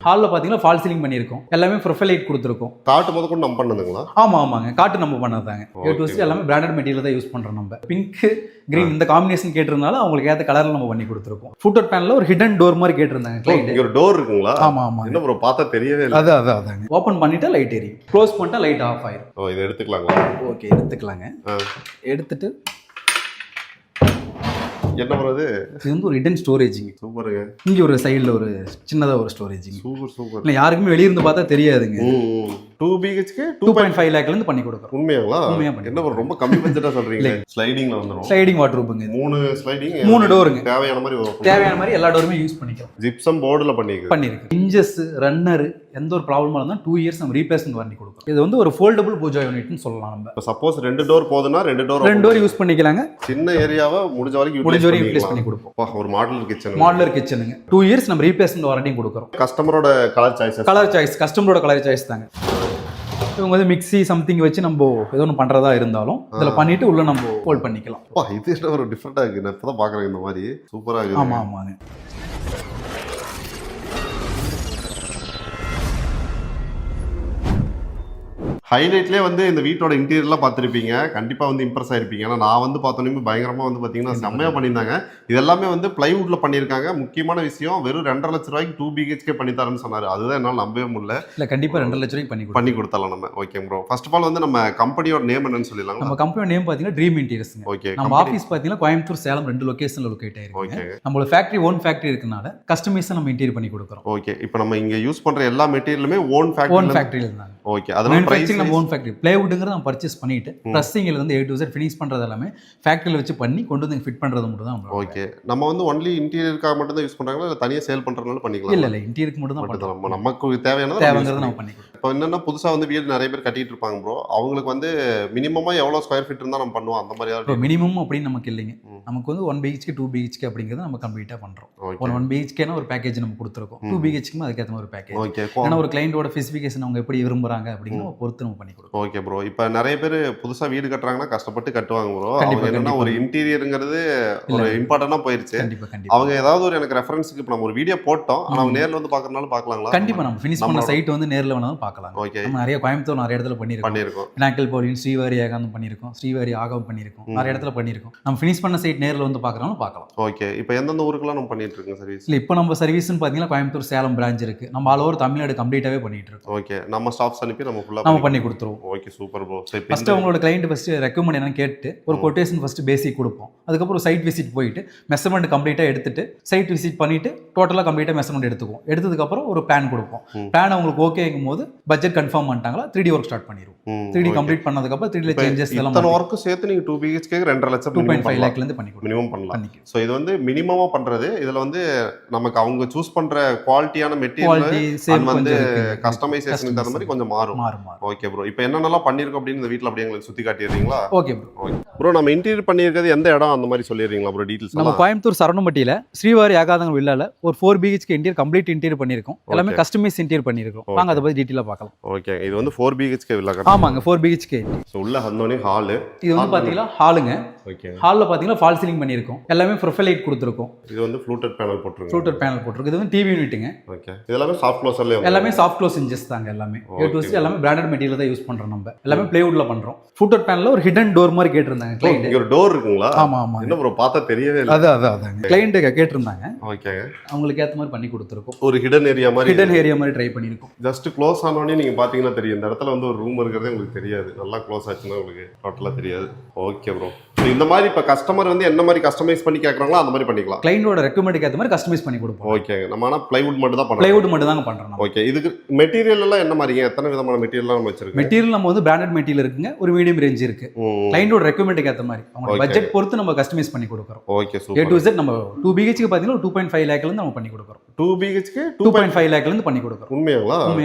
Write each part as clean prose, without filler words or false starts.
ஹாலில் பார்த்தீங்கன்னா fall ceiling பண்ணியிருக்கோம். எல்லாமே ப்ரொஃபைலைட் கொடுத்துருக்கோம். காட்டு முத கூட நம்ம பண்ணதுங்களா? ஆமாங்க, காட்டு நம்ம பண்ணதாங்க. ஏ டு சி எல்லாமே பிராண்டட் மெட்டீரியல் தான் யூஸ் பண்ணுறோம். நம்ம பிங்க் கிரீன் இந்த காம்பினேஷன் கேட்டிருந்தாலும் அவங்களுக்கு ஏற்ற கலரில் நம்ம பண்ணி கொடுத்துருக்கோம். ஃபுட்டர் பேனில் ஒரு ஹிடன் டோர் மாதிரி கேட்டிருந்தாங்க. இங்க ஒரு டோர் இருக்குங்களா? ஆமாம். என்ன ப்ரோ பார்த்தா தெரியவே இல்லை. அதாங்க. ஓப்பன் பண்ணிட்டா லைட் எரியும், க்ளோஸ் பண்ணிட்டா லைட் ஆஃப் ஆயிரும். ஓ, இதை எடுத்துக்கலாங்களா? ஓகே, எடுத்துக்கலாங்க. எடுத்துட்டு என்ன பண்ணுறது? இது வந்து ஒரு ஹிடன் ஸ்டோரேஜிங்க. சூப்பருங்க. இங்கே ஒரு சைடில் ஒரு சின்னதாக ஒரு ஸ்டோரேஜிங். சூப்பர். இல்லை யாருக்குமே வெளியிருந்து பார்த்தா தெரியாதுங்க. 2 BHK 2.5 லேக்லேருந்து பண்ணி கொடுக்குறோம். உண்மையாங்களா? உண்மையாக பண்ணி. என்ன ரொம்ப கம்மி பட்ஜெட்டாக சொல்கிறீங்க? ஸ்லைடிங்கில் வந்துடும். ஸ்லைடிங் வாட்ரூப்புங்க. 3 ஸ்லைடிங், 3 டோருங்க. தேவையான மாதிரி எல்லா டோருமே யூஸ் பண்ணிக்கலாம். ஜிப்சம் போர்டில் பண்ணியிருக்கு. இன்ஜஸ் ரன்னர் எந்த ஒரு ப்ராப்ளமாக இருந்தால் 2 இயர்ஸ் நம்ம ரீப்ளேஸ்மெண்ட் வாரண்டி கொடுக்கும். இது வந்து ஒரு ஃபோல்டபுள் பூஜா யூனிட்னு சொல்லலாம். நம்ம சப்போஸ் 2 டோர் போதுன்னா 2 டோர் யூஸ் பண்ணிக்கலாங்க. சின்ன ஏரியாவை முடிஞ்ச வரைக்கும் யூட்டிலைஸ் பண்ணி கொடுப்போம். ஒரு மாடுலர் கிச்சனுங்க. 2 இயர்ஸ் நம்ம ரீப்ளேஸ்மெண்ட் வாரண்டியும் கொடுக்குறோம். கஸ்டமரோட கலர் சாய்ஸ் கஸ்டமரோட கலர் சாய்ஸ் தாங்க. இவங்க வந்து மிக்ஸி சம்திங் வச்சு நம்ம ஏதோ ஒன்று பண்ணுறதா இருந்தாலும் இதில் பண்ணிட்டு உள்ள நம்ம ஹோல்ட் பண்ணிக்கலாம். இது என்ன ஒரு டிஃப்ரெண்டாக இருக்குது. நான் இப்போ தான் பார்க்குறேன் இந்த மாதிரி. சூப்பராக இருக்குது. ஆமாங்க. ஹைலைட்லேயே வந்து இந்த வீட்டோட இன்டீரியர்லாம் பார்த்துருப்பீங்க. கண்டிப்பாக வந்து இம்ப்ரெஸ் ஆயிருப்பீங்க. ஏன்னா நான் வந்து பார்த்தோன்னே பயங்கரமாக வந்து பார்த்தீங்கன்னா செம்மையாக பண்ணியிருந்தாங்க. இது எல்லாமே வந்து பிளைவுட்டில் பண்ணியிருக்காங்க. முக்கியமான விஷயம் வெறும் 2.5 லட்ச ரூபாய்க்கு 2 BHK பண்ணித்தரேன்னு சொன்னார். அதுதான் என்னால் நம்பவே முடியல. இல்லை, கண்டிப்பாக 2.5 லட்ச ரூபாய்க்கு பண்ணி கொடுத்தலாம் நம்ம. Okay bro, first of all வந்து நம்ம கம்பெனியோட நேம் என்னன்னு சொல்லிடலாம். நம்ம கம்பெனியோட நேம் பார்த்தீங்கன்னா ட்ரீம் இன்டீரியர்ஸ். ஓகே. நம்ம ஆஃபீஸ் பார்த்தீங்கன்னா கோயம்புத்தூர், சேலம் 2 லொகேஷனில் லொகேட் ஆயிருக்கு. ஓகே. நம்மளோட ஃபேக்ட்ரி ஓன் ஃபேக்ட்ரி இருக்கனால கஸ்டமைஸாக நம்ம இன்டீரியர் பண்ணி கொடுக்குறோம். ஓகே. இப்போ நம்ம இங்கே யூஸ் பண்ணுற எல்லா மெட்டீரியலுமே ஓன் ஃபேக்ட்ரியில் இருந்தாங்க. ஓகே. அதனால பிரைஸ் நம்ம ஓன் ஃபேக்ட்ரி பிளைவுட்ங்கிறத நம்ம பர்ச்சேஸ் பண்ணிட்டு ப்ரெஸ்ஸிங்ல இருந்து A to Z ஃபினிஷ் பண்றது எல்லாமே ஃபேக்டரியில வச்சு பண்ணி கொண்டு வந்து ஃபிட் பண்றது மட்டும் தான். ஓகே. நம்ம வந்து ஒன்லி இன்டீரியருக்காக மட்டும் தான் யூஸ் பண்றாங்களா இல்ல தனியா சேல் பண்றதுனால பண்ணிக்கலாம்? இல்ல இன்டீரியருக்கு மட்டும் தான் பண்றோம். நமக்கு தேவையானதை நம்ம பண்ணிக்கலாம். இப்போ என்னன்னா புதுசா வந்து வீடு நிறைய பேர் கட்டிட்டு இருப்பாங்க ப்ரோ. அவங்களுக்கு வந்து மினிமமா எவ்வளவு ஸ்கொயர் ஃபீட் இருந்தா நம்ம பண்ணுவோம் அந்த மாதிரி? இப்போ மினிமம் அப்படின்னு நமக்கு இல்லைங்க. நமக்கு வந்து 1 BHK 2 BHK அப்படிங்கிறது நம்ம கம்ப்ளீட்டா பண்றோம். 1 BHKனா ஒரு பேக்கேஜ் நம்ம கொடுத்துருக்கோம். 2 BHK அதுக்கு ஏற்ற ஒரு பேக்கேஜ். ஓகே. ஏன்னா ஒரு கிளையண்டோட ஸ்பெசிஃபிகேஷன் அவங்க எப்படி விரும்புறாங்க அப்படிங்கிறத பொறுத்து நம்ம பண்ணி கொடுப்போம். Okay bro. இப்போ நிறைய பேர் புதுசா வீடு கட்டுறாங்கன்னா கஷ்டப்பட்டு கட்டுவாங்க ப்ரோ. அவங்க என்னன்னா ஒரு இன்டீரியருங்கிறது ஒரு இம்பார்ட்டன்டா போயிருச்சு. அவங்க ஏதாவது ஒரு எனக்கு ரெஃபரன்ஸ்க்கு இப்போ நம்ம ஒரு வீடியோ போட்டோம், அவங்க நேர்ல வந்து பார்க்கறதுனால பார்க்கலாங்களா? கண்டிப்பா நம்ம ஃபினிஷ் பண்ண சைட் வந்து நேர்ல வேணாலும் பார்க்கலாம். ஓகே. நம்ம நிறைய கோயம்புத்தூர் நிறைய இடத்துல பண்ணியிருக்கோம். நாக்கல் போலின் ஸ்ரீவாரி ஏகாந்தம் பண்ணியிருக்கோம், ஸ்ரீவாரி ஆகம் பண்ணியிருக்கோம், நிறைய இடத்துல பண்ணியிருக்கோம். நம்ம ஃபினிஷ் பண்ண சைட் நேரில் வந்து பார்க்குறோம் பார்க்கலாம். ஓகே. இப்போ எந்தெந்த ஊருக்குலாம் நம்ம பண்ணிட்டு இருக்கோம் சர்வீஸ்? இல்லை, இப்போ நம்ம சர்வீஸ்னு பார்த்தீங்கன்னா கோயம்புத்தூர், சேலம் பிரான்ச் இருக்கு. நம்ம ஆல் ஓவர் தமிழ்நாடு கம்ப்ளீட்டாகவே பண்ணிட்டு இருக்கோம். ஓகே. நம்ம ஸ்டாஃப்ஸ் அனுப்பி நம்ம ஃபுல்லாக பண்ணி கொடுத்துருவோம். Okay, super bro. ஃபர்ஸ்ட் அவங்களோட கிளைண்ட் ஃபர்ஸ்ட் ரெக்கமெண்ட் என்னன்னு கேட்டு ஒரு கொட்டேஷன் ஃபர்ஸ்ட் பேசிக் கொடுப்போம். அதுக்கப்புறம் சைட் விசிட் போயிட்டு மெஷர்மெண்ட் கம்ப்ளீட்டாக எடுத்துட்டு சைட் விசிட் பண்ணிட்டு டோட்டலாக கம்ப்ளீட்டாக மெஷர்மெண்ட் எடுத்துக்குவோம். எடுத்ததுக்கப்புறம் ஒரு பிளான் கொடுப்போம். பிளான் அவங்களுக்கு ஓகேங்கும் போது பட்ஜெட் கன்ஃபார்ம் பண்ணிட்டாங்களா 3D ஒர்க் ஸ்டார்ட் பண்ணிடுவோம். 3D கம்ப்ளீட் பண்ணதுக்கப்புறம் 3D சேஞ்சஸ் எல்லாம் இத்தனை ஒர்க் சேர்த்து நீங்கள் 2 BHK 2.5 லட்சம் 2.5 லேக்லேருந்து பண்ணி மினிமம் பண்ணலாம். ஸோ இது வந்து மினிமமாக பண்ணுறது. இதில் வந்து நமக்கு அவங்க சூஸ் பண்ணுற குவாலிட்டியான மெட்டீரியல் வந்து கஸ்டமைசேஷனுக்கு தகுந்த மாதிரி கொஞ்சம் மாறும். Okay bro. இப்போ என்னென்னலாம் பண்ணியிருக்கோம் அப்படின்னு இந்த வீட்டில் அப்படியே எங்களுக்கு சுற்றி காட்டிடுறீங்களா? Okay bro. நம்ம இன்டீரியர் பண்ணியிருக்கிறது எந்த இடம் அந்த மாதிரி சொல்லிடுறீங்களா ப்ரோ? டீட்டெயில்ஸ் நம்ம கோயம்புத்தூர் சரவணம்பட்டியில் ஸ்ரீவாரி ஆகாதங்க வில்லால ஒரு 4 BHK இன்டீரியர் கம்ப்ளீட் இன்டீரியர் பண்ணியிருக்கோம். எல்லாமே கஸ்டமைஸ் இன்டீரியர் பண்ணியிருக்கோம். வாங்க அதை பற்றி டீட்டெயிலாக பார்க்கலாம். ஓகே. இது வந்து 4 BHK வில்லா? ஆமாங்க, 4 BHK. ஸோ உள்ள வந்தோடனே ஹாலு. இது வந்து பார்த்தீங்கன்னா ஹாலுங்க. ஓகே. ஹாலில் பார்த்தீங்கன்னா ஃபால் சீலிங் பண்ணியிருக்கோம். எல்லாமே ப்ரொஃபைலைட் கொடுத்துருக்கோம். இது வந்து ஃப்ளூட்டட் பேனல் போட்டிருக்கு. இது வந்து டிவி யூனிட்டுங்க. ஓகே. இது எல்லாமே சாஃப்ட் க்ளோஸர்ல எல்லாமே சாஃப்ட் க்ளோஸ் இன்ஜஸ் தாங்க. எல்லாமே ஏ டு சி எல்லாமே பிராண்டட் மெட்டீரியல் தான் யூஸ் பண்றோம். நம்ம எல்லாமே பிளைவுட்ல பண்றோம். ஃபுட்டர் பேனல்ல ஒரு ஹிடன் டோர் மாதிரி கேட்டிருந்தாங்க கிளையண்ட். இங்க ஒரு டோர் இருக்குங்களா? ஆமா. என்ன ப்ரோ பார்த்தா தெரியவே இல்லை. அதாங்க கிளையண்ட் கேட்டிருந்தாங்க. ஓகே. அவங்களுக்கு ஏத்த மாதிரி பண்ணி கொடுத்துருக்கோம். ஒரு ஹிடன் ஏரியா மாதிரி ட்ரை பண்ணிருக்கோம். ஜஸ்ட் க்ளோஸ் ஆனோடனே நீங்க பாத்தீங்கன்னா தெரியும் இந்த இடத்துல வந்து ஒரு ரூம் இருக்கிறதே உங்களுக்கு தெரியாது. நல்லா க்ளோஸ் ஆச்சுன்னா உங்களுக்கு டோட்டலா தெரியாது. Okay bro. இந்த மாதிரி இப்ப கஸ்டமர் வந்து என்ன மாதிரி கஸ்டமைஸ் பண்ணி கேக்குறாங்களோ அந்த மாதிரி பண்ணிக்கலாம். கிளையண்டோட ரெக்கமெண்டுக்கு ஏத்த மாதிரி கஸ்டமைஸ் பண்ணி கொடுப்போம். ஓகே. நம்ம ஆனா பிளைவுட் மட்டும் தான் பண்றோம். பிளைவுட் மட்டும் தான் பண்றோம். ஓகே. இதுக்கு மெட்டீரியல் எல்லாம் என்ன மாதிரிங்க? எத்தனை விதமான மெட்டீரியல் நம்ம வச்சிருக்கோம்? மெட்டீரியல் நம்ம வந்து பிராண்டட் மெட்டீரியல் இருக்குங்க. ஒரு மீடியம் ரேஞ்ச் இருக்கு. கிளையண்டோட ரெக்கமெண்டுக்கு ஏத்த மாதிரி அவங்க பட்ஜெட் பொறுத்து நம்ம கஸ்டமைஸ் பண்ணி கொடுக்குறோம். Okay, super. A to Z நம்ம 2 BHK பாத்தீங்கன்னா 2.5 லேக்ல இருந்து நம்ம பண்ணி கொடுக்குறோம். 2 BHK 2.5 லேக்ல இருந்து பண்ணி கொடுக்குறோம். உண்மையாங்களா?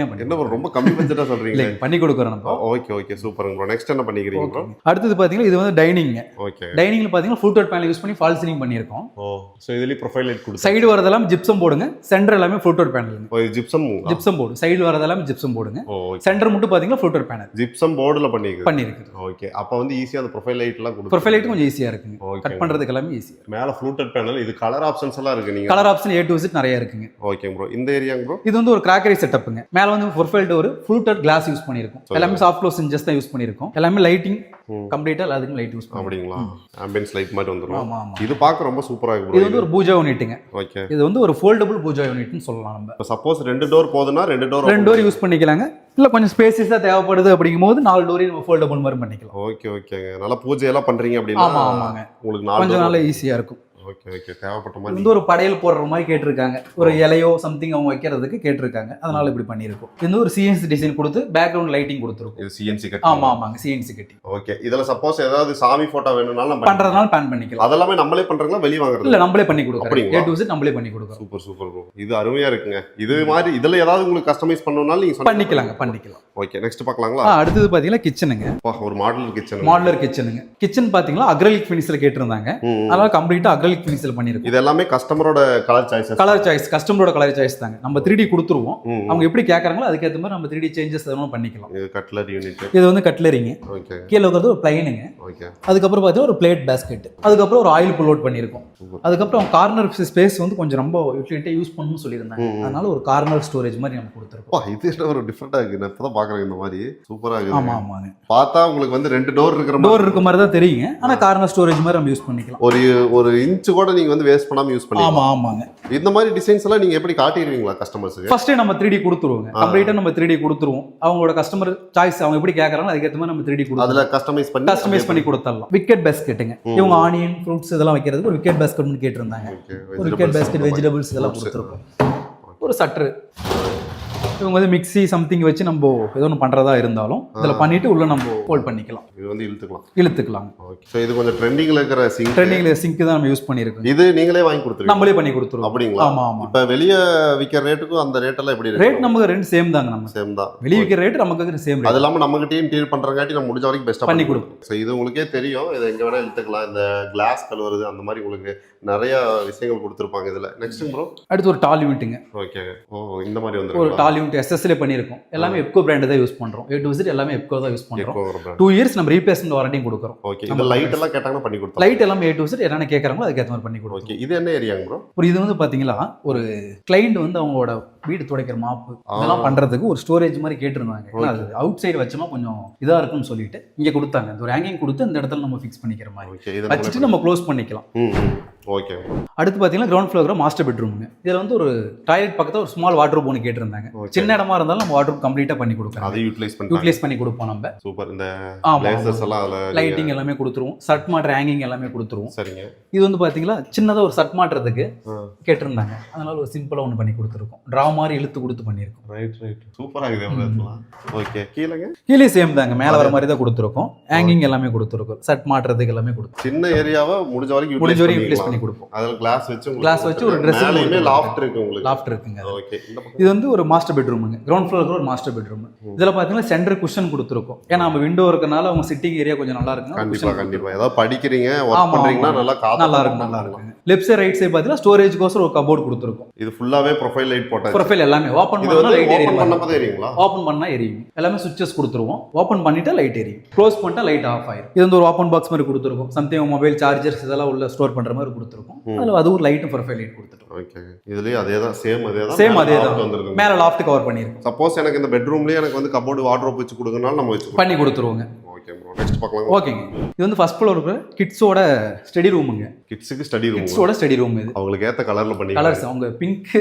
என்ன ரொம்ப கம்மி பட்ஜெட்டா சொல்றீங்க? பண்ணி கொடுக்குறோம் நம்ம. ஓகே. Super bro. நெக்ஸ்ட் என்ன பண்ணிக்கிறீங்க ப்ரோ? அடுத்து பாத்தீங்கன்னா இது வந்து டைனிங். ஓகே. டைனிங்ல பாத்தீங்கன்னா ஃபுட் பேனல் யூஸ் பண்ணி ஃபால் சீலிங் பண்ணியிருக்கோம். ஓ சோ இதுலயே ப்ரொஃபைல் லைட் கொடுத்து சைடு வரதெல்லாம் ஜிப்சம் போடுங்க, சென்டர் எல்லாமே ஃபுட் பேனல். ஓ ஜிப்சம் போர்டு சைடு வரதெல்லாம் ஜிப்சம் போடுங்க, ஓ சென்டர் மட்டும் பாத்தீங்கன்னா ஃபுட் பேனல் ஜிப்சம் போர்டுல பண்ணிருக்கு. பண்ணிருக்கு. ஓகே. அப்ப வந்து ஈஸியா அந்த ப்ரொஃபைல் லைட் எல்லாம் கொடுத்து ப்ரொஃபைல் லைட் கொஞ்சம் ஈஸியா இருக்குங்க, ஓகே. கட் பண்றதுக்கு எல்லாமே ஈஸியா. மேல ஃப்ளூட்டட் பேனல், இது கலர் ஆப்ஷன்ஸ் எல்லாம் இருக்கு. நீங்க colour option A to Z நிறைய இருக்குங்க. Okay bro. இந்த ஏரியா ப்ரோ இது வந்து ஒரு கிராக்கரி செட்டப்புங்க. மேல வந்து profile door fluted glass use பண்ணிருக்கோம். எல்லாமே சாஃப்ட் க்ளோஸ் இன்ஜஸ் தான் யூஸ் பண்ணிருக்கோம். எல்லாமே லைட்டிங் கம்ப்ளீட்டா எல்லாத்துக்கும் லைட் யூஸ் பண்ணுவோம். அப்படிங்களா? ஆம்பியன்ஸ் லைட் மாதிரி வந்துரும். ஆமா ஆமா. இது பார்க்க ரொம்ப சூப்பரா இருக்கு ப்ரோ. இது வந்து ஒரு பூஜா யூனிட்டுங்க. ஓகே. இது வந்து ஒரு ஃபோல்டபிள் பூஜா யூனிட்னு சொல்லலாம் நம்ம. இப்போ சப்போஸ் 2 டோர் போதுனா 2 டோர் யூஸ் பண்ணிக்கலாங்க. இல்ல கொஞ்சம் ஸ்பேசியஸா தேவைப்படுது அப்படிங்கும்போது 4 டோரையும் நம்ம ஃபோல்டபிள் மாதிரி பண்ணிக்கலாம். ஓகே ஓகேங்க. நல்லா பூஜை எல்லாம் பண்றீங்க அப்படினா ஆமா ஆமாங்க. உங்களுக்கு 4 கொஞ்சம் நல்லா ஈஸியா இருக்கும். Okay okay. தேவைப்பட்ட மாதிரி இந்த ஒரு படையல் போடுற மாதிரி கேட்டிருக்காங்க, ஒரு இலையோ சம்திங் அவங்க வைக்கிறதுக்கு கேட்டிருக்காங்க, அதனால இப்படி பண்ணியிருக்கோம். இந்த ஒரு சிஎன்சி டிசைன் கொடுத்து பேக்ரவுண்ட் லைட்டிங் கொடுத்துருக்கோம். இது சிஎன்சி கட்டி. ஆமா ஆமாங்க, சிஎன்சி கட்டி. ஓகே. இதல சப்போஸ் ஏதாவது சாமி போட்டோ வேணும்னாலும் நம்ம பண்றதுனால பிளான் பண்ணிக்கலாம். அதெல்லாம் நம்மளே பண்றீங்களா வெளிய வாங்குறது? இல்ல நம்மளே பண்ணி கொடுக்குறோம். அப்படிங்களா? A to Z நம்மளே பண்ணி கொடுக்குறோம். Super super bro. இது அருமையா இருக்குங்க. இது மாதிரி இதல ஏதாவது உங்களுக்கு கஸ்டமைஸ் பண்ணனும்னாலும் நீங்க பண்ணிக்கலாம். ஓகே. நெக்ஸ்ட் பார்க்கலாங்களா? அடுத்து பாத்தீங்கன்னா கிச்சனுங்க. ஒரு கிச்சனுங்க. மாடுலர் கிச்சனுங்க. கிச்சன் பாத்தீங்கன்னா அக்ரிலிக் ஃபினிஷ்ல கேட்டிருந்தாங்க, அதனால கம்ப்ளீட்டா அக்ரிலிக் ஃபினிஷ்ல பண்ணிருக்கோம். இது எல்லாமே கஸ்டமரோட கலர் சாய்ஸ். கஸ்டமரோட கலர் சாய்ஸ் தாங்க. நம்ம 3D கொடுத்துருவோம். அவங்க எப்படி கேக்குறாங்களோ அதுக்கு ஏத்த மாதிரி நம்ம 3D சேஞ்சஸ் எதுவும் பண்ணிக்கலாம். இது கட்லரி யூனிட். இது வந்து கட்லரிங்க. ஓகே. கீழ இருக்கிறது ஒரு பிளைனுங்க. ஓகே. அதுக்கு அப்புறம் பாத்தீங்கன்னா ஒரு பிளேட் பேஸ்கெட். அதுக்கு அப்புறம் ஒரு ஆயில் புல் அவுட் பண்ணிருக்கோம். அதுக்கு அப்புறம் கார்னர் ஸ்பேஸ் வந்து கொஞ்சம் ரொம்ப யூட்டிலிட்டி யூஸ் பண்ணனும்னு சொல்லிருந்தாங்க, அதனால ஒரு கார்னர் ஸ்டோரேஜ் மாதிரி நம்ம கொடுத்திருக்கோம். இது என்ன ஒரு டிஃபரண்டா இருக்கு. நான் இப்பதான் பாக்குறேன் இந்த மாதிரி. சூப்பரா இருக்கு. ஆமா ஆமாங்க. பார்த்தா உங்களுக்கு வந்து 2 டோர் இருக்க மாதிரி தான் தெரியுங்க, ஆனா கார்னர் ஸ்டோரேஜ் மாதிரி நம்ம யூஸ் பண்ணிக்கலாம். ஒரு இன்ச் கூட நீங்க வந்து வேஸ்ட் பண்ணாம யூஸ் பண்ணிக்கலாம். ஆமா ஆமாங்க. இந்த மாதிரி டிசைன்ஸ் எல்லாம் நீங்க எப்படி காட்டிடுவீங்களா கஸ்டமர்ஸ்க்கு? ஃபர்ஸ்ட் நம்ம 3D கொடுத்துருவோங்க. கம்ப்ளீட்டா நம்ம 3D கொடுத்துருவோம். அவங்களோட கஸ்டமர் சாய்ஸ் அவங்க எப்படி கேக்குறாங்களோ அதுக்கு ஏத்த மாதிரி நம்ம 3D கொடுத்துருவோம். அதுல கஸ்டமைஸ் பண்ணி கொடுத்துடலாம். விக்கெட் பேஸ்கெட்டுங்க. இவங்க ஆனியன் ஃப்ரூட்ஸ் இதெல்லாம் வைக்கிறதுக்கு ஒரு விக்கெட் பேஸ்கெட்னு கேட்டிருந்தாங்க. ஒரு விக்கெட் பேஸ்கெட் வெஜிடபிள்ஸ் இதெல்லாம் கொடுத்துருக்கோம். ஒரு சட்டர். இவங்க வந்து மிக்ஸி சம்திங் வச்சு நம்ம ஏதோ ஒன்று பண்ணுறதா இருந்தாலும் இதில் பண்ணிட்டு உள்ள நம்ம ஹோல்ட் பண்ணிக்கலாம். இது வந்து இழுத்துக்கலாம். ஓகே. ஸோ இது கொஞ்சம் ட்ரெண்டிங்கில் இருக்கிற சிங்க் தான் நம்ம யூஸ் பண்ணியிருக்கோம். இது நீங்களே வாங்கி கொடுத்துருங்க? நம்மளே பண்ணி கொடுத்துருவோம். அப்படிங்களா? ஆமாம் ஆமாம். இப்போ வெளியே விற்கிற ரேட்டுக்கும் அந்த ரேட்டெல்லாம் எப்படி இருக்கு? ரேட் நமக்கு ரெண்டு சேம் தாங்க. நம்ம சேம் தான். வெளியே விற்கிற ரேட் நமக்கு சேம் ரேட். அது இல்லாமல் நம்மகிட்டயும் டீல் பண்ணுறங்காட்டி நம்ம முடிஞ்ச வரைக்கும் பெஸ்ட்டாக பண்ணி கொடுப்போம். ஸோ இது உங்களுக்கே தெரியும். இதை எங்கே வேணால் இழுத்துக்கலாம். இந்த கிளாஸ் கழுவுறது அந்த மாதிரி உங்களுக்கு நிறைய விஷயங்கள் கொடுத்துருப்பாங்க இதில். நெக்ஸ்ட் ப்ரோ அடுத்து ஒரு டால் யூனிட்டுங்க. ஓகே. ஓ இந்த மாதிரி வந்து ஒரு டால் யூனிட் எஸ்எஸ்ல பண்ணியிருக்கோம். எல்லாமே எப்கோ பிராண்ட் தான் யூஸ் பண்றோம். A to Z எல்லாமே எப்கோ தான் யூஸ் பண்றோம். 2 இயர்ஸ் நம்ம ரீப்ளேஸ்மென்ட் வாரண்டியும் கொடுக்குறோம். ஓகே. இந்த லைட் எல்லாம் கேட்டாங்கன்னா பண்ணி கொடுத்தோம். லைட் எல்லாமே A to Z என்னென்ன கேக்குறாங்களோ அதுக்கு ஏத்த மாதிரி பண்ணி கொடுப்போம். ஓகே. இது என்ன ஏரியாங்க ப்ரோ? இது வந்து பாத்தீங்களா ஒரு கிளையண்ட் வந்து அவங்களோட வீடு துடைக்கிற மாப்பு இதெல்லாம் பண்றதுக்கு ஒரு ஸ்டோரேஜ் மாதிரி கேட்டிருந்தாங்க. ஏன்னா அது அவுட் சைடு வச்சோமா கொஞ்சம் இதா இருக்கும்னு சொல்லிட்டு இங்க கொடுத்தாங்க. இந்த ஒரு ஹேங்கிங் கொடுத்து இந்த இடத்துல நம்ம ஃபிக்ஸ் பண்ணிக்கிற மாதிரி வச்சுட்டு நம்ம க்ளோஸ் பண்ணிக்கலாம். ஓகே. அடுத்து பாத்தீங்கன்னா கிரவுண்ட் ஃப்ளோர் மாஸ்டர் பெட்ரூம்ங்க. இதுல வந்து ஒரு டாய்லெட் பக்கத்துல ஒரு ஸ்மால் வார்ட்ரோப் ஒன்று கேட்டிருந்தாங்க. சின்ன இடமா இருந்தாலும் நம்ம வார்ட்ரோப் கம்ப்ளீட்டா பண்ணி கொடுப்போம். அதை யூட்டிலைஸ் பண்ணி கொடுப்போம் நம்ம. சூப்பர். இந்த லேசர்ஸ் எல்லாம் அதுல லைட்டிங் எல்லாமே கொடுத்துருவோம். சர்ட் மாட்டர் ஹேங்கிங் எல்லாமே கொடுத்துருவோம். சரிங்க. இது வந்து பாத்தீங்களா சின்னதா ஒரு சர்ட் மாட்டுறதுக்கு கேட்டிருந்தாங்க, அதனால ஒரு சிம்பிளா ஒன்று பண்ணி கொடுத்துருக்கோம். டிரா மாதிரி இழுத்து கொடுத்து பண்ணியிருக்கோம். ரைட். சூப்பரா இருக்குது. ஓகே. கீழே சேம் தாங்க. மேல வர மாதிரி தான் கொடுத்துருக்கோம். ஹேங்கிங் எல்லாமே கொடுத்துருக்கோம். சர்ட் மாட்டுறதுக்கு எல்லாமே கொடுத்து சின்ன ஏரியாவை முடிஞ்ச வரைக்கும் யூட்டிலைஸ் பண்ணி கொடுப்போம். அதுல கிளாஸ் வச்சு ஒரு ட்ரெஸ்ஸிங் லாஃப்ட் இருக்கு. உங்களுக்கு லாஃப்ட் இருக்குங்க. ஓகே. இது வந்து ஒரு மாஸ்டர் பெட்ரூம்ங்க. கிரவுண்ட் ஃப்ளோருக்கு ஒரு மாஸ்டர் பெட்ரூம். இதுல பாத்தீங்கன்னா சென்டர் குஷன் கொடுத்துருக்கோம். ஏன்னா நம்ம விண்டோ இருக்கனால அவங்க சிட்டிங் ஏரியா கொஞ்சம் நல்லா இருக்கு. கண்டிப்பா ஏதாவது படிக்கிறீங்க வர்க் பண்றீங்கன்னா நல்லா இருக்கு. லெஃப்ட் சைடு ரைட் சைடு பாத்தீங்கன்னா ஸ்டோரேஜ்க்கு ஒரு கபோர்ட் கொடுத்துருக்கோம். இது ஃபுல்லாவே ப்ரொஃபைல் லைட் போட்டாச்சு. ப்ரொஃபைல் எல்லாமே ஓபன் பண்ணா லைட் எரியும். ஓபன் பண்ணா எரியும். எல்லாமே சுவிட்சஸ் கொடுத்துருவோம். ஓபன் பண்ணிட்டா லைட் எரியும். க்ளோஸ் பண்ணிட்டா லைட் ஆஃப் ஆயிடும். இது வந்து ஒரு ஓபன் பாக்ஸ் மாதிரி கொடுத்துருக்கோம். சம்திங் மொபைல் சார்ஜர்ஸ் இதெல்லாம் உள்ள ஸ்டோர் பண்ற மாதிரி கொடுத்துருக்கோம். அதுல அது ஒரு லைட் ப்ரொஃபைல் லைட் கொடுத்துட்டோம். ஓகே. இதுலயே அதேதான் சேம் அதேதான் மேல லாஃப்ட் கவர் பண்ணிருக்கோம். சப்போஸ் எனக்கு இந்த பெட்ரூம்லயே எனக்கு வந்து கபோர்ட் வார்ட்ரோப் வச்சு கொடுக்கறனால நம்ம வச்சு பண்ணி கொடுத்துருவோங்க. Okay bro. நெக்ஸ்ட் பார்க்கலாம். ஓகேங்க. இது வந்து ஃபர்ஸ்ட் ஃப்ளோருக்கு கிட்ஸோட ஸ்டடி ரூமுங்க. கிட்ஸுக்கு ஸ்டடி ரூம். கிட்ஸோட ஸ்டடி ரூம் இது. அவங்களுக்கு ஏத்த கலர்ல பண்ணி கலர்ஸ் அவங்க பிங்க்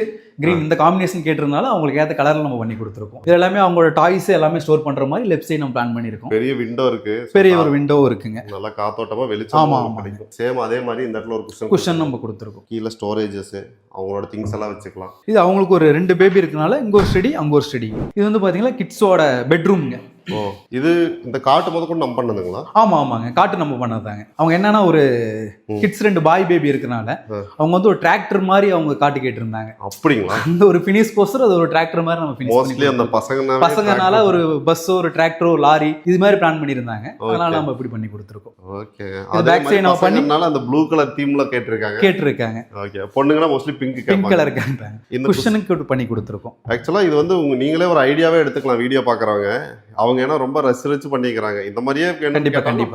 கிரீன் இந்த காம்பினேஷன் கேட்டிருந்தால அவங்களுக்கு ஏத்த கலர்ல நம்ம பண்ணி கொடுத்துருக்கோம். இது எல்லாமே அவங்களோட டாய்ஸ் எல்லாமே ஸ்டோர் பண்ற மாதிரி லெஃப்ட் சைடு நம்ம பிளான் பண்ணிருக்கோம். பெரிய விண்டோ இருக்கு. பெரிய ஒரு விண்டோ இருக்குங்க. நல்லா காத்தோட்டமா வெளிச்சமா கிடைக்கும். சேம் அதே மாதிரி இந்த இடத்துல ஒரு குஷன் நம்ம கொடுத்துருக்கோம். கீழ ஸ்டோரேஜஸ் அவங்களோட திங்ஸ் எல்லாம் வச்சுக்கலாம். இது அவங்களுக்கு ஒரு 2 பேபி இருக்கனால இங்க ஒரு ஸ்டடி அங்க ஒரு ஸ்டடி. இது வந்து பாத்தீங்கன்னா கிட்ஸோட பெட்ரூம்ங்க. ஓ இது இந்த காட்டு முத கூட நம்ம பண்ணதுங்களா? ஆமாங்க காட்டு நம்ம பண்ணதாங்க. அவங்க என்னன்னா ஒரு கிட்ஸ் 2 2 பாய் பேபி இருக்கனால அவங்க வந்து ஒரு டிராக்டர் மாதிரி அவங்க காட்டு கேட்டிருந்தாங்க. அப்படிங்களா? அந்த ஒரு ஃபினிஷ் கோசர் அது ஒரு டிராக்டர் மாதிரி நம்ம ஃபினிஷ் மோஸ்ட்லி அந்த பசங்கனால ஒரு பஸ்ஸோ ஒரு டிராக்டரோ லாரி இது மாதிரி பிளான் பண்ணியிருந்தாங்க. அதனால நம்ம இப்படி பண்ணி கொடுத்துருக்கோம். ஓகே. பேக் சைடு நம்ம பண்ணனால அந்த ப்ளூ கலர் தீம்ல கேட்டிருக்காங்க. ஓகே. பொண்ணுங்கன்னா மோஸ்ட்லி பிங்க் கலர் கேட்பாங்க. இந்த குஷனுக்கு பண்ணி கொடுத்துருக்கோம். ஆக்சுவலா இது வந்து நீங்களே ஒரு ஐடியாவே எடுத்துக்கலாம். வீடியோ பாக்குறவங்க அவங்க ஏன்னா ரொம்ப ரசிச்சு பண்ணிக்கிறாங்க. இந்த மாதிரியே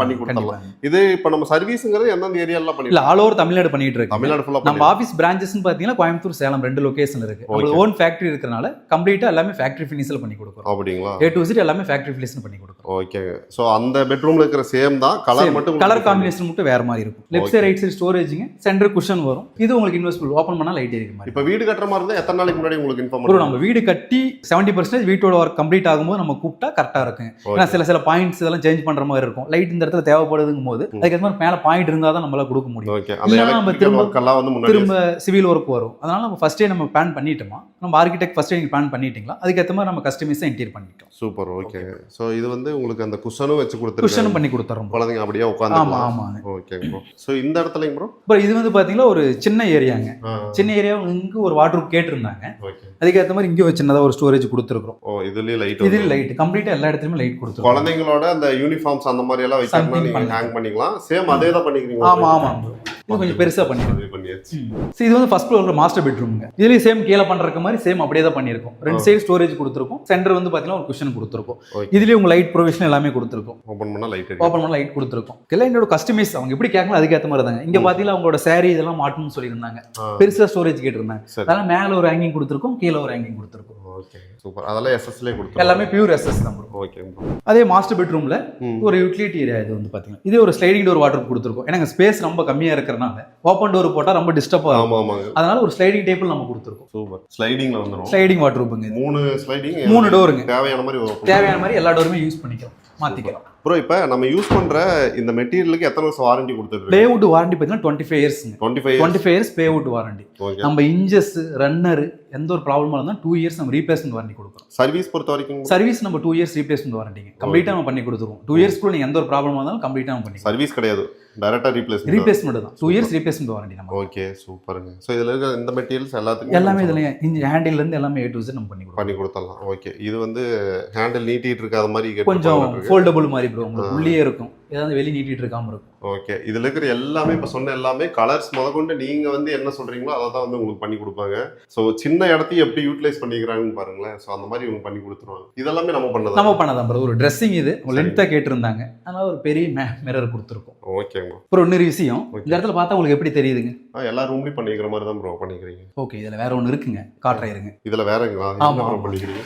பண்ணி கொடுத்துடலாம். இது இப்ப நம்ம சர்வீஸ்ங்கிறது எந்தெந்த ஏரியால பண்ணி இல்ல ஆல் ஓவர் தமிழ்நாடு பண்ணிட்டு இருக்கோம். தமிழ்நாடு ஃபுல்லா நம்ம ஆபீஸ் பிரான்ச்சஸ்னு பாத்தீங்கன்னா கோயம்புத்தூர், சேலம் 2 லொகேஷன் இருக்கு. நம்ம ஓன் ஃபேக்டரி இருக்கறனால கம்ப்ளீட்டா எல்லாமே ஃபேக்டரி ஃபினிஷ்ல பண்ணி கொடுக்குறோம். அப்படிங்களா? A to Z எல்லாமே ஃபேக்டரி ஃபினிஷ்ல பண்ணி கொடுக்குறோம். ஓகே. சோ அந்த பெட்ரூம்ல இருக்கிற சேம் தான், கலர் மட்டும் கலர் காம்பினேஷன் மட்டும் வேற மாதிரி இருக்கும். Left side right side storaging, centre cushion வரும். இது உங்களுக்கு இன்வெஸ்ட்மென்ட் ஓபன் பண்ணா லைட் எரியும் மாதிரி. இப்போ வீடு கட்டற மாதிரி இருந்தா எத்தனை நாளைக்கு முன்னாடி உங்களுக்கு இன்ஃபார்ம் பண்ணுங்க? நம்ம வீடு கட்டி 70% வீட்டோட வர்க் கம்ப்ளீட் ஆகும்போது நம்ம கூப்பிட்டா கரெக்டா இருக்கும். ஏன்னா சில பாயிண்ட்ஸ் இதெல்லாம் சேஞ்ச் பண்ற மாதிரி இருக்கும். லைட் இந்த இடத்துல தேவைப்படுதுங்கும் போது அதுக்கு ஏத்த மாதிரி மேல பாயிண்ட் இருந்தா தான் நம்மளால கொடுக்க முடியும். ஓகே. அந்த எலக்ட்ரிக்கல் வர்க் எல்லாம் வந்து முன்னாடி திரும்ப சிவில் வர்க் வரும். அதனால நம்ம ஃபர்ஸ்டே நம்ம பிளான் பண்ணிட்டோமா, நம்ம ஆர்கிடெக்ட் ஃபர்ஸ்டே நீங்க பிளான் பண்ணிட்டீங்களா, அதுக்கு ஏத்த மாதிரி நம்ம கஸ்டமைஸா இன்டீரியர் பண்ணிட்டோம். சூப்பர். ஓகே. சோ இது வந்து உங்களுக்கு அந்த குஷனும் வச்சு கொடுத்துருக்கோம். குஷனும் பண்ணி கொடுத்துறோம். குழந்தைங்க அப்படியே உட்கார்ந்துக்கலாம். ஆமா. Okay bro. சோ இந்த இடத்துலங்க ப்ரோ ப்ரோ இது வந்து பாத்தீங்கன்னா ஒரு சின்ன ஏரியாங்க. சின்ன ஏரியா இங்க ஒரு வாட்டர் கேட்டிருந்தாங்க. ஓகே. அதுக்கு ஏத்த மாதிரி இங்க ஒரு சின்னதா ஒரு ஸ்டோரேஜ் கொடுத்துருக்கோம். ஓ இதுலயே லைட். இதுல லைட் கம்ப்ளீட்டா எல்லா இடத்துலயும் லைட் கொடுத்துருக்கோம். குழந்தைங்களோட அந்த யூனிஃபார்ம்ஸ் அந்த மாதிரி எல்லாம் வைக்கணும்னா நீங்க ஹேங் பண்ணிக்கலாம். சேம் அதே தான் பண்ணிக்கிறீங்க. ஆமா. இது கொஞ்சம் பெருசா பண்ணிருக்கோம். இது வந்து ஃபர்ஸ்ட் ஃப்ளோர்ல மாஸ்டர் பெட்ரூம்ங்க. இதுலயே சேம் கீழ பண்றதுக்கு மாதிரி சேம் அப்படியே தான் பண்ணிருக்கோம். 2 சைடு ஸ்டோரேஜ் கொடுத்துருக்கோம். சென்டர் வந்து பாத்தீங்கன்னா ஒரு குஷன் கொடுத்துருக்கோம். இதுலயே உங்க லைட் ப்ரொவிஷன் எல்லாமே கொடுத்துருக்கோம். ஓபன் பண்ணா லைட் கொடுத்துருக்கோம். கிளையண்டோட கஸ்டமைஸ் அவங்க எப்படி கேட்கணும் அதுக்கு ஏத்த மாதிரி தாங்க. இங்க பாத்தீங்கன்னா அவங்களோட சாரி இதெல்லாம் மாட்டணும்னு சொல்லியிருந்தாங்க. பெருசா ஸ்டோரேஜ் கேட்டிருந்தாங்க. அதனால மேல ஒரு ஹேங்கிங் கொடுத்துருக்கோம், கீழ ஒரு ஹேங்கிங் கொடுத்துருக்கோம். ஓகே. சூப்பர். அதெல்லாம் எஸ்எஸ்ல கொடுத்துருக்கோம். எல்லாமே பியூர் எஸ்எஸ் தான் ப்ரோ. Okay bro. அதே மாஸ்டர் பெட்ரூம்ல ஒரு யூட்டிலிட்டி ஏரியா இது வந்து பாத்தீங்கன்னா இது ஒரு ஸ்லைடிங் டோர் வார்ட்ரோப் கொடுத்துருக்கோம். ஏன்னா ஸ்பேஸ் ரொம்ப கம்மியா இருக்கறனால ஓபன் டோர் போட்டா ரொம்ப டிஸ்டர்ப் ஆகும். ஆமா. அதனால ஒரு ஸ்லைடிங் டேபிள் நம்ம கொடுத்துருக்கோம். சூப்பர். ஸ்லைடிங்ல வந்துரும். ஸ்லைடிங் வார்ட்ரோப்ங்க. 3 ஸ்லைடிங், 3 டோருங்க. தேவையான மாதிரி எல்லா டோருமே யூஸ் பண்ணிக்கலாம், மாத்திக்கலாம். ப்ரோ இப்போ நம்ம யூஸ் பண்ற இந்த மெட்டீரியலுக்கு எத்தனை வருஷம் வாரண்டி கொடுத்துட்டு? பேவுட் வாரண்டி பார்த்தீங்கன்னா 25 இயர்ஸ்ங்க. 25 இயர்ஸ் பேவுட் வாரண்டி. நம்ம இன்ஜஸ் ரன்னர் எந்த ஒரு ப்ராப்ளமா இருந்தா 2 இயர்ஸ் நம்ம ரீப்ளேஸ்மென்ட் வாரண்டி கொடுக்குறோம். சர்வீஸ் பொறுத்த வரைக்கும் சர்வீஸ் நம்ம 2 இயர்ஸ் ரீப்ளேஸ்மென்ட் வாரண்டிங்க. கம்ப்ளீட்டா நம்ம பண்ணி கொடுத்துருவோம். 2 இயர்ஸ் கூட நீங்க எந்த ஒரு ப்ராப்ளமா இருந்தாலும் கம்ப்ளீட்டா நம்ம பண்ணி. சர்வீஸ் கிடையாது, டைரக்டா ரீப்ளேஸ்மென்ட் தான். 2 இயர்ஸ் ரீப்ளேஸ்மென்ட் வாரண்டி நம்ம. ஓகே சூப்பருங்க. சோ இதுல இருக்க இந்த மெட்டீரியல்ஸ் எல்லாத்துக்கும் எல்லாமே இதுல ஹேண்டில்ல இருந்து எல்லாமே A to Z நம்ம பண்ணி கொடுத்தலாம். ஓகே. இது வந்து ஹேண்டில் நீட்டிட்டு இருக்காத மாதிரி கொஞ்சம் ஃபோல்டபிள் மாதிரி ப்ரோ, உங்களுக்கு உள்ளே இருக்கும், ஏதாவது வெளிய நீட்டிட்டு இருக்காம இருக்கும். ஓகே. இதுல இருக்கிற எல்லாமே இப்ப சொன்ன எல்லாமே கலர்ஸ் முதற்கொண்டு நீங்க வந்து என்ன சொல்றீங்களோ அதை தான் வந்து உங்களுக்கு பண்ணி கொடுப்பாங்க. ஸோ சின்ன இடத்தையும் எப்படி யூட்டிலைஸ் பண்ணிக்கிறாங்கன்னு பாருங்களேன். ஸோ அந்த மாதிரி இவங்க பண்ணி கொடுத்துருவாங்க. இதெல்லாமே நம்ம பண்ணதான் ப்ரோ. ஒரு ட்ரெஸ்ஸிங் இது லென்த்தா கேட்டிருந்தாங்க, அதனால ஒரு பெரிய மிரர் கொடுத்துருக்கோம். ஓகேங்க ப்ரோ. இன்னொரு விஷயம் இந்த இடத்துல பார்த்தா உங்களுக்கு எப்படி தெரியுதுங்க? எல்லா ரூம்லயும் பண்ணிக்கிற மாதிரி தான் ப்ரோ பண்ணிக்கிறீங்க. ஓகே. இதுல வேற ஒன்று இருக்குங்க, காட்டுறேன் இருங்க. இதுல வேறங்களா? ஆமா பண்ணிக்கிறீங்க.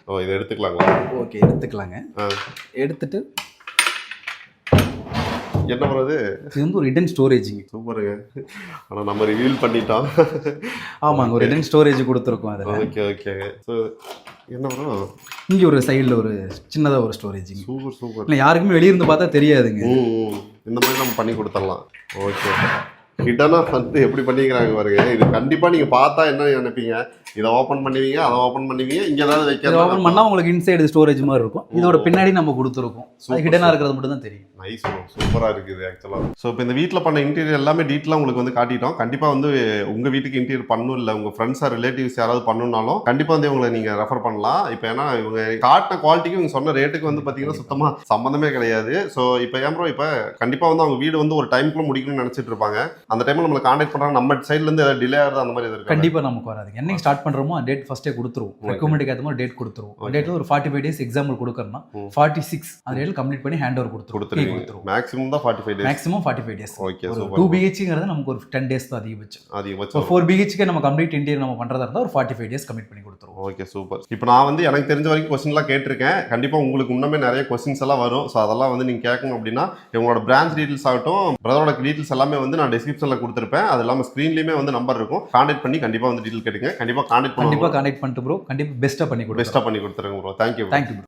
ஓ இதை எடுத்துக்கலாங்களா? ஓகே எடுத்துக்கலாங்க. எடுத்துட்டு என்ன பண்ணுறது, இது வந்து ஒரு ஹிடன் ஸ்டோரேஜிங்க. சூப்பருங்க. ஆனால் நம்ம ரிவீல் பண்ணிட்டோம். ஆமாங்க, ஒரு ஹிடன் ஸ்டோரேஜ் கொடுத்துருக்கோம் அதில். ஓகே ஓகேங்க. ஸோ என்ன பண்ணுறோம், இங்கே ஒரு சைடில் ஒரு சின்னதாக ஒரு ஸ்டோரேஜிங். சூப்பர். இல்லை யாருக்குமே வெளியிருந்து பார்த்தா தெரியாதுங்க. இந்த மாதிரி நம்ம பண்ணி கொடுத்துடலாம். ஓகே. ஹிடனாக வந்து எப்படி பண்ணிக்கிறாங்க பாருங்க. இது கண்டிப்பாக நீங்கள் பார்த்தா என்ன நினைப்பீங்க, இதை ஓப்பன் பண்ணுவீங்க, அதை ஓப்பன் பண்ணுவீங்க, இங்கே ஏதாவது வைக்க ஓப்பன் பண்ணால் உங்களுக்கு இன்சைடு ஸ்டோரேஜ் மாதிரி இருக்கும். இதோட பின்னாடி நம்ம கொடுத்துருக்கோம். ஹிடனாக இருக்கிறது மட்டும் தான் தெரியும். நைஸ் ப்ரோ, சூப்பராக இருக்குது ஆக்சுவலாக. ஸோ இப்போ இந்த வீட்டில் பண்ண இன்டீரியர் எல்லாமே டீட்டெயிலாக உங்களுக்கு வந்து காட்டிட்டோம். கண்டிப்பாக வந்து உங்கள் வீட்டுக்கு இன்டீரியர் பண்ணணும், இல்லை உங்கள் ஃப்ரெண்ட்ஸாக ரிலேட்டிவ்ஸ் யாராவது பண்ணணும்னாலும் கண்டிப்பாக வந்து உங்களை நீங்கள் ரெஃபர் பண்ணலாம். இப்போ ஏன்னா இவங்க காட்டின குவாலிட்டிக்கு இவங்க சொன்ன ரேட்டுக்கு வந்து பார்த்தீங்கன்னா சுத்தமாக சம்மந்தமே கிடையாது. ஸோ இப்போ ஏன் ப்ரோ, இப்போ கண்டிப்பாக வந்து அவங்க வீடு வந்து ஒரு டைம்க்குள்ள முடிக்கணும்னு நினச்சிட்டு இருப்பாங்க. அந்த டைமில் நம்மளை கான்டாக்ட் பண்ணுறாங்க, நம்ம சைட்லேருந்து ஏதாவது டிலே ஆகுது அந்த மாதிரி எது இருக்கு? கண்டிப்பாக நமக்கு வராது. என்னைக்கு ஸ்டார்ட் பண்ணுறோமோ அந்த டேட் ஃபஸ்ட்டே கொடுத்துருவோம். ரெக்கமெண்டுக்கு ஏற்ற மாதிரி டேட் கொடுத்துருவோம். டேட்டில் ஒரு 45 days எக்ஸாம்பிள் கொடுக்குறோம்னா 46 அந்த டேட்டில் கம்ப்ளீட் பண்ணி ஹேண்ட் ஓவர் கொடுத்துருவோம். மேக்ஸிமம் தான் 45 days. Maximum 45 days. ஓகே. 2 BHங்கிறது நமக்கு ஒரு 10 days தான் அதிகபட்சம். 4 BHக்கு நம்ம கம்ப்ளீட் இன்டீரியர் நம்ம பண்ணுறதா இருந்தால் ஒரு 45 days கம்ப்ளீட் பண்ணி கொடுத்துருவோம். Okay super. இப்போ நான் வந்து எனக்கு தெரிஞ்ச வரைக்கும் கொஸ்டின்லாம் கேட்டிருக்கேன். கண்டிப்பாக உங்களுக்கு இன்னுமே நிறைய கொஸ்டின்ஸ் எல்லாம் வரும். ஸோ அதெல்லாம் வந்து நீங்கள் கேட்கணும் அப்படின்னா இவங்களோட பிரான்ச் டீட்டெயில்ஸ் ஆகட்டும், பிரதரோட டீட்டெயில்ஸ் எல்லாமே வந்து நான் டிஸ்கிரிப்ஷனில் கொடுத்துருப்பேன். அது இல்லாமல் ஸ்க்ரீன்லேயுமே வந்து நம்பர் இருக்கும். கான்டாக்ட் பண்ணி கண்டிப்பாக வந்து டீட்டெயில் கேட்டுங்க. கண்டிப்பாக கான்டாக்ட் பண்ணிட்டு ப்ரோ. கண்டிப்பாக பெஸ்ட்டாக பண்ணி கொடுத்துருங்க ப்ரோ. தேங்க்யூ.